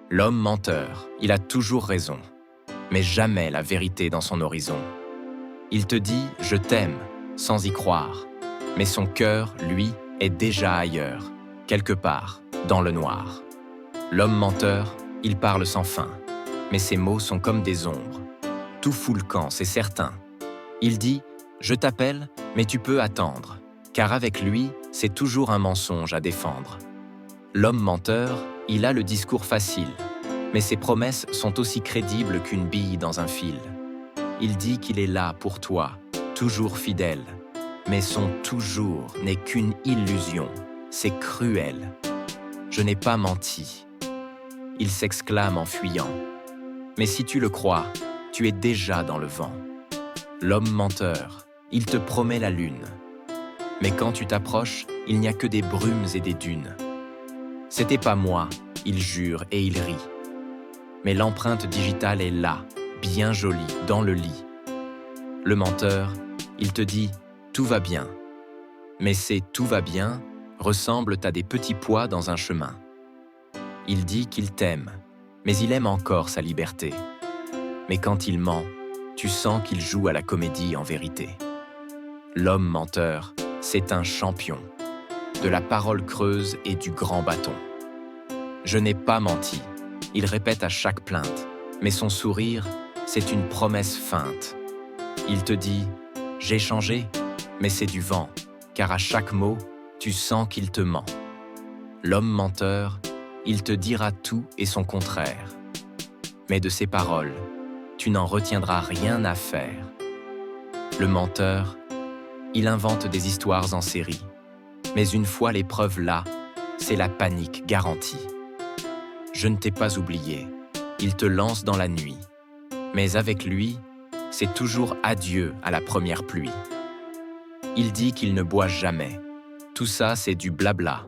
L'homme menteur, il a toujours raison, mais jamais la vérité dans son horizon. Il te dit « je t'aime » sans y croire, mais son cœur, lui, est déjà ailleurs, quelque part, dans le noir. L'homme menteur, il parle sans fin, mais ses mots sont comme des ombres. Tout fout le camp, c'est certain. Il dit « je t'appelle, mais tu peux attendre », car avec lui, c'est toujours un mensonge à défendre. L'homme menteur, il a le discours facile, mais ses promesses sont aussi crédibles qu'une bille dans un fil. Il dit qu'il est là pour toi, toujours fidèle, mais son « toujours » n'est qu'une illusion, c'est cruel. Je n'ai pas menti. Il s'exclame en fuyant. Mais si tu le crois, tu es déjà dans le vent. L'homme menteur, il te promet la lune. Mais quand tu t'approches, il n'y a que des brumes et des dunes. C'était pas moi, il jure et il rit. Mais l'empreinte digitale est là, bien jolie, dans le lit. Le menteur, il te dit « tout va bien ». Mais ces « tout va bien » ressemblent à des petits pois dans un chemin. Il dit qu'il t'aime, mais il aime encore sa liberté. Mais quand il ment, tu sens qu'il joue à la comédie en vérité. L'homme menteur, c'est un champion, de la parole creuse et du grand bâton. Je n'ai pas menti, il répète à chaque plainte, mais son sourire, c'est une promesse feinte. Il te dit « j'ai changé », mais c'est du vent, car à chaque mot, tu sens qu'il te ment. L'homme menteur, il te dira tout et son contraire. Mais de ses paroles, tu n'en retiendras rien à faire. Le menteur, il invente des histoires en série. Mais une fois l'épreuve là, c'est la panique garantie. Je ne t'ai pas oublié, il te lance dans la nuit. Mais avec lui, c'est toujours adieu à la première pluie. Il dit qu'il ne boit jamais. Tout ça, c'est du blabla.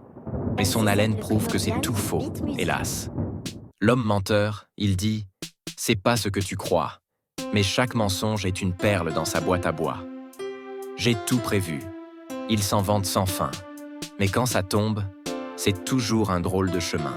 Mais son haleine prouve que c'est tout faux, hélas. L'homme menteur, il dit « c'est pas ce que tu crois », mais chaque mensonge est une perle dans sa boîte à bois. J'ai tout prévu. Il s'en vante sans fin. Mais quand ça tombe, c'est toujours un drôle de chemin.